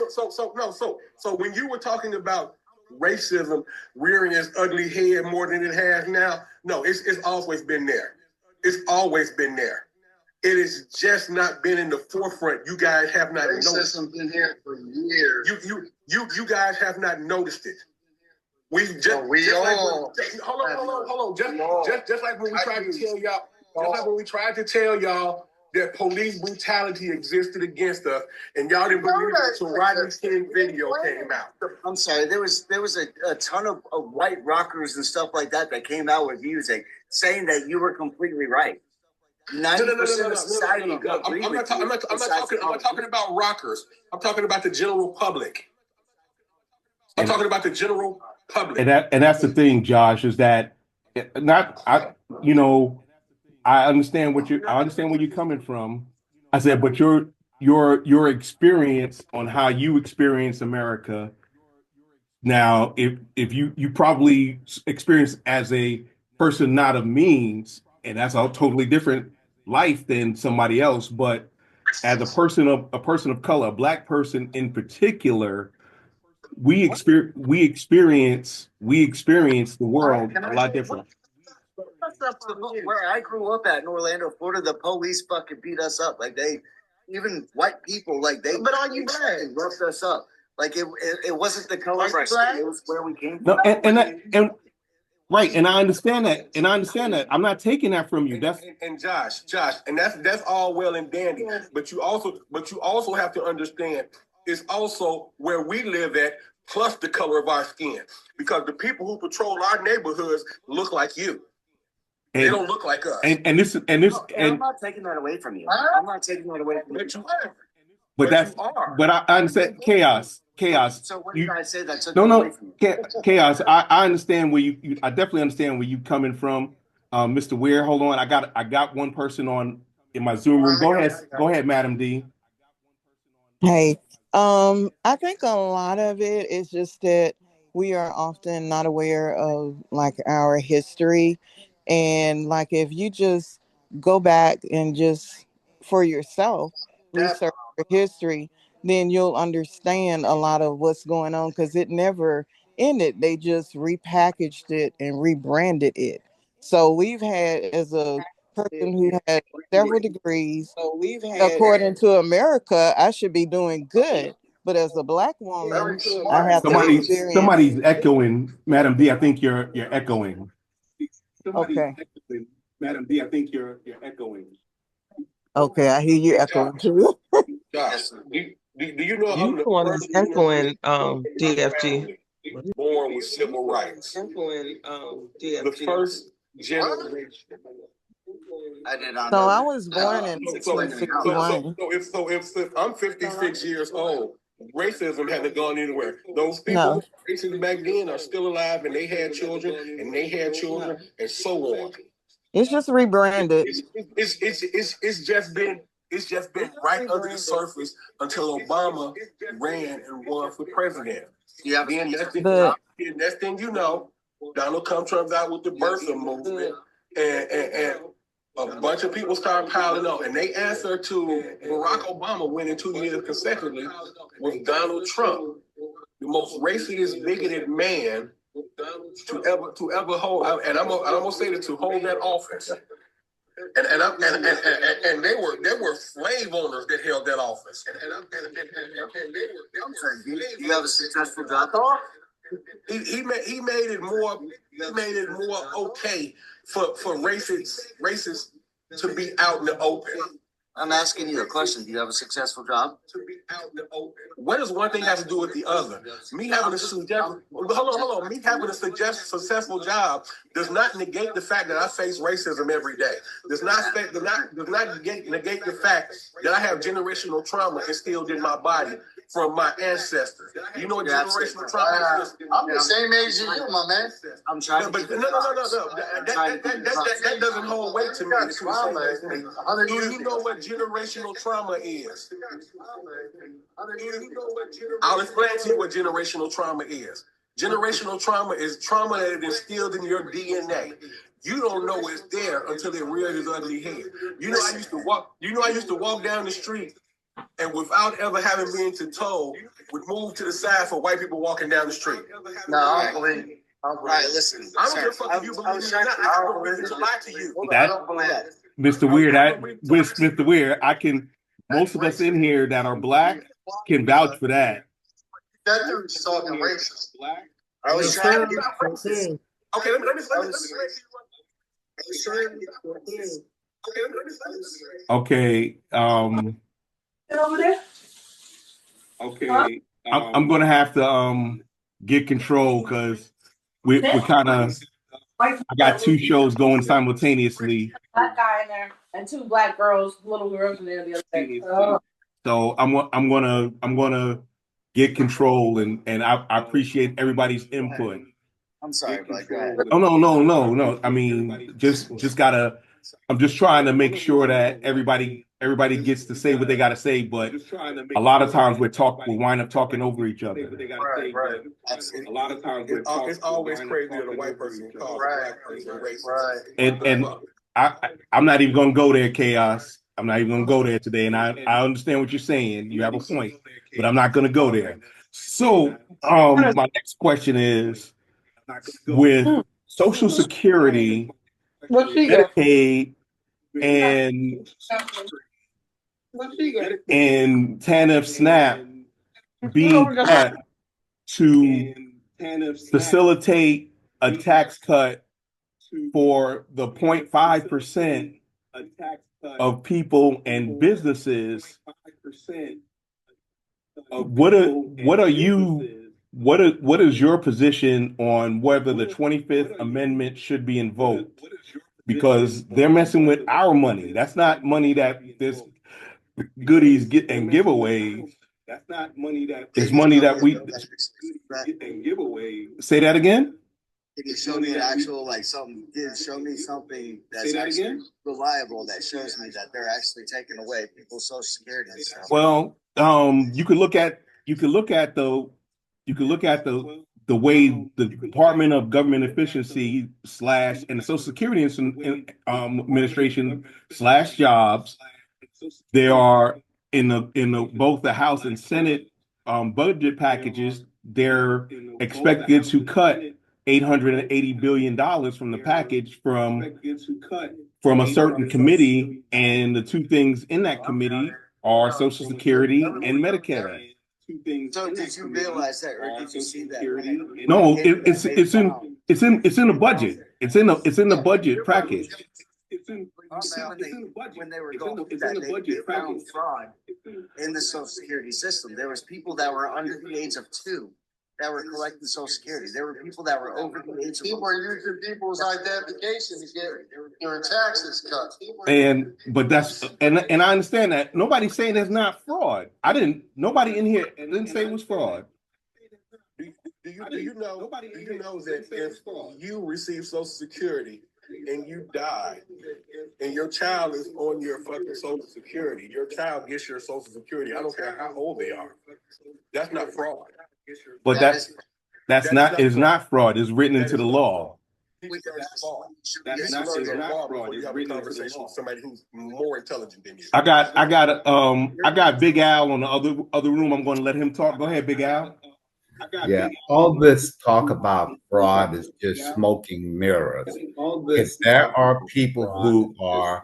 So when you were talking about racism rearing its ugly head more than it has now, no, it's always been there. It's always been there. It has just not been in the forefront. You guys have not noticed. Racism been here for years. You guys have not noticed it. Hold on. Just like when we tried to tell y'all, that police brutality existed against us, and y'all didn't believe it until Rodney King video came out. I'm sorry, there was a ton of white rockers and stuff like that came out with music saying that you were completely right. 90% of society agreed. I'm not talking about rockers. I'm talking about the general public. I'm talking about the general public. And that's the thing, Josh, is that I understand where you're coming from. I said, but your experience on how you experience America now, if you probably experience as a person not of means, and that's a totally different life than somebody else, but as a person of color, a Black person in particular, we experience the world a lot different. Where I grew up at in Orlando, Florida, the police fucking beat us up. Like even white people, but are you black? Roughed us up. Like it wasn't the color of our skin, it was where we came from. No, right, and I understand that. I'm not taking that from you. And Josh, and that's all well and dandy. But you also have to understand it's also where we live at, plus the color of our skin. Because the people who patrol our neighborhoods look like you. They don't look like us. And I'm not taking that away from you. I'm not taking that away from you. But I understand chaos. So what did I say that took away from you? Chaos. I understand where I definitely understand where you coming from, Mr. Weir. Hold on, I got one person in my Zoom room. Go ahead, Madam D. Hey, I think a lot of it is just that we are often not aware of our history, and if you just go back and just for yourself research your history, then you'll understand a lot of what's going on, because it never ended. They just repackaged it and rebranded it. So we've had, as a person who had several degrees, according to America, I should be doing good. But as a Black woman, I have somebody's echoing, Madam D. I think you're echoing. Okay. Madam D, I think you're echoing. Okay, I hear you echoing too. Josh, do you know I'm the one that's echoing DFG? Born with civil rights. The first generation. So I was born in 1961. So if I'm 56 years old, racism hasn't gone anywhere. Those people racist back then are still alive, and they had children, and so on. It's just rebranded. It's just been right under the surface until Obama ran and won for president. Yeah, then next thing you know, Donald Trump comes out with the birther movement, and a bunch of people start piling up, and they answer to Barack Obama winning 2 years consecutively with Donald Trump, the most racist, bigoted man to ever hold. And I'm gonna say that, to hold that office. And they were slave owners that held that office. Do you have a successful job? He made it more okay for racists to be out in the open. I'm asking you a question. Do you have a successful job? To be out in the open. What does one thing have to do with the other? Me having a successful job does not negate the fact that I face racism every day. Does not negate the fact that I have generational trauma instilled in my body from my ancestors. You know what generational trauma is? I'm the same age as you, my man. I'm trying to. No. That doesn't hold weight to me. Do you know what generational trauma is? I'll explain to you what generational trauma is. Generational trauma is trauma that is instilled in your DNA. You don't know it's there until it rears its ugly head. I used to walk down the street and without ever having been told, would move to the side for white people walking down the street. No, I don't believe. All right, listen. I don't give a fuck if you believe it or not. I don't believe it to lie to you. I don't believe that. Mr. Weir, Mr. Weir, most of us in here that are black can vouch for that. That dude's talking racist. I was trying to get racist. Okay, let me Okay, over there? okay. I'm gonna have to get control because we're kind of. I got two shows going simultaneously. Black guy in there and two black girls, little girls in there the other day. So I'm gonna get control and I appreciate everybody's input. I'm sorry, black guy. Oh no. I mean, just gotta. I'm just trying to make sure that everybody gets to say what they gotta say. But a lot of times we wind up talking over each other. Right. A lot of times it's always crazy that a white person calls a black person racist. Right. And I'm not even gonna go there, Chaos. I'm not even gonna go there today. And I understand what you're saying. You have a point, but I'm not gonna go there. So my next question is, with Social Security, Medicaid, and TANF SNAP being cut to facilitate a tax cut for the 0.5% of people and businesses, what is your position on whether the 25th Amendment should be invoked? Because they're messing with our money. That's not money that this goodies get and giveaways. That's not money that it's money that we and giveaways. Say that again. Can you show me an actual something? Show me something that's actually reliable that shows me that they're actually taking away people's Social Security and stuff. Well, you could look at the way the Department of Government Efficiency / and the Social Security Administration / jobs, they are in both the House and Senate budget packages. They're expected to cut $880 billion from the package from a certain committee, and the two things in that committee are Social Security and Medicare. So did you realize that, or did you see that? No, it's in the budget. It's in the budget package. When they were going through that, they found fraud in the Social Security system. There was people that were under the age of 2 that were collecting Social Security. There were people that were over the age of. People are using people's identification to get their taxes cut. But I understand that. Nobody's saying it's not fraud. Nobody in here didn't say it was fraud. Do you know that if you receive Social Security and you die and your child is on your fucking Social Security, your child gets your Social Security, I don't care how old they are. That's not fraud. But that's not fraud. It's written into the law. That's not fraud. You have a conversation with somebody who's more intelligent than you. I got Big Al on the other room. I'm going to let him talk. Go ahead, Big Al. Yeah, all this talk about fraud is just smoking mirrors. If there are people who are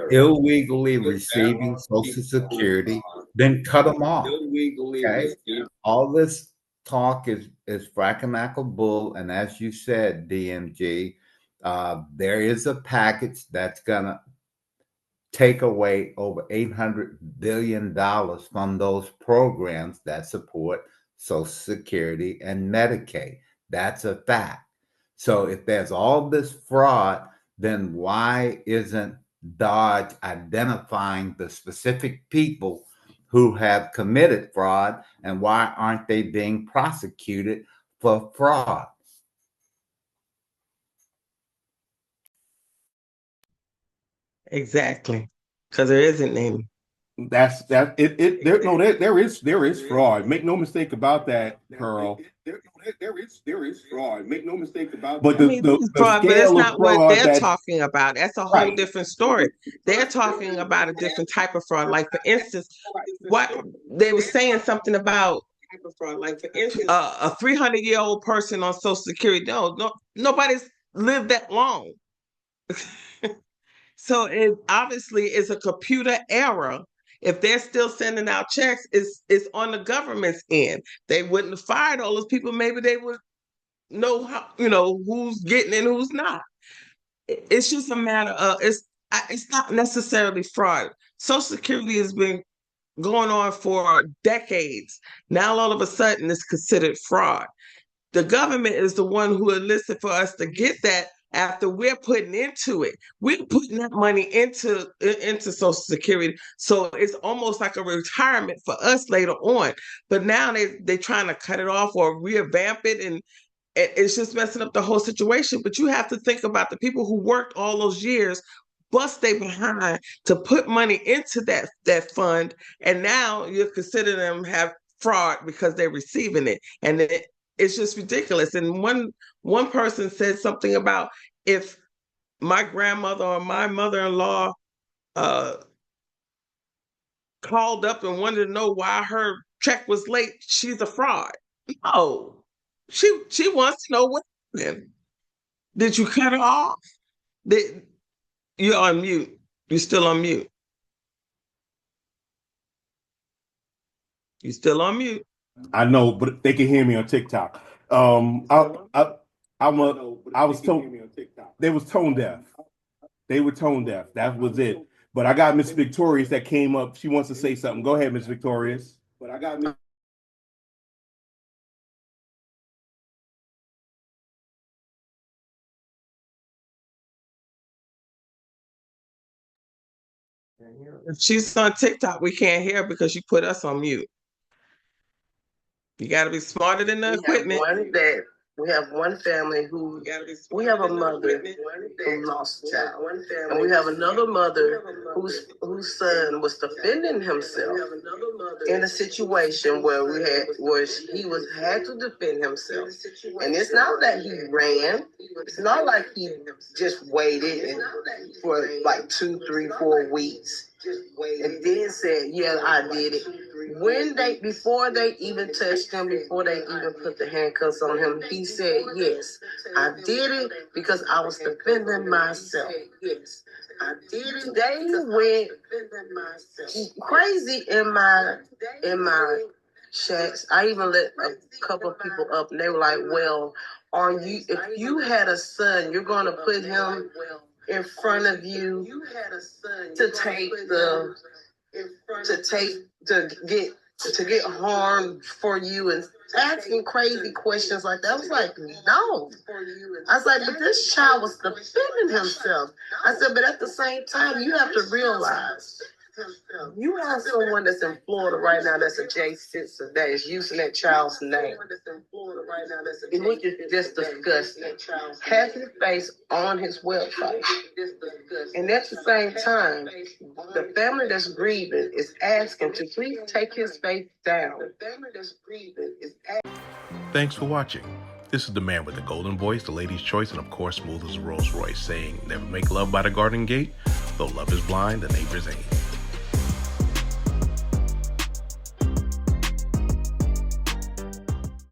illegally receiving Social Security, then cut them off. Okay, all this talk is frackamackle bull, and as you said, DMG, there is a package that's gonna take away over $800 billion from those programs that support Social Security and Medicaid. That's a fact. So if there's all this fraud, then why isn't Dodge identifying the specific people who have committed fraud, and why aren't they being prosecuted for fraud? Exactly. Because there isn't any. That's that it there no there is fraud. Make no mistake about that, Pearl. There is fraud. Make no mistake about but I mean, this is the fraud, but that's scale of not what fraud they're that talking about. That's a whole right. different story. They're talking about a different type of fraud. Like, for instance, what they were saying something about a 300-year-old person on Social Security. No, nobody's lived that long. So it obviously is a computer error. If they're still sending out checks, it's on the government's end. They wouldn't have fired all those people. Maybe they would know how, who's getting and who's not. It's just a matter of it's not necessarily fraud. Social Security has been going on for decades. Now all of a sudden it's considered fraud. The government is the one who enlisted for us to get that after we're putting into it. We're putting that money into Social Security. So it's almost like a retirement for us later on. But now they're trying to cut it off or revamp it, and it's just messing up the whole situation. But you have to think about the people who worked all those years, bust they behind to put money into that fund, and now you're considering them have fraud because they're receiving it. And it's just ridiculous. And one person said something about, if my grandmother or my mother-in-law called up and wanted to know why her check was late, she's a fraud. No, she wants to know what happened. Did you cut her off? You're on mute. You're still on mute. You're still on mute. I know, but they can hear me on TikTok. I was told they was tone deaf. They were tone deaf. That was it. But I got Miss Victorious that came up. She wants to say something. Go ahead, Miss Victorious. But I got Miss If she's on TikTok, we can't hear her because you put us on mute. You got to be smarter than the equipment. We have one family we have a mother who lost a child, and we have another mother whose son was defending himself in a situation where he had to defend himself. And it's not that he ran. It's not like he just waited for like 2, 3, 4 weeks and then said, "Yeah, I did it." Before they even touched him, before they even put the handcuffs on him, he said, "Yes, I did it because I was defending myself." Yes, I did it. They went crazy in my chats. I even let a couple of people up, and they were like, "Well, if you had a son, you're going to put him in front of you to get harmed for you," and asking crazy questions like that. I was like, no. I was like, but this child was defending himself. I said, but at the same time, you have to realize you have someone that's in Florida right now that's a J6 that is using that child's name. And we just discussed it. Has his face on his website. And at the same time, the family that's grieving is asking to please take his face down. Thanks for watching. This is the man with the golden voice, the lady's choice, and of course, smooth as a Rolls Royce, saying, never make love by the garden gate. Though love is blind, the neighbors ain't.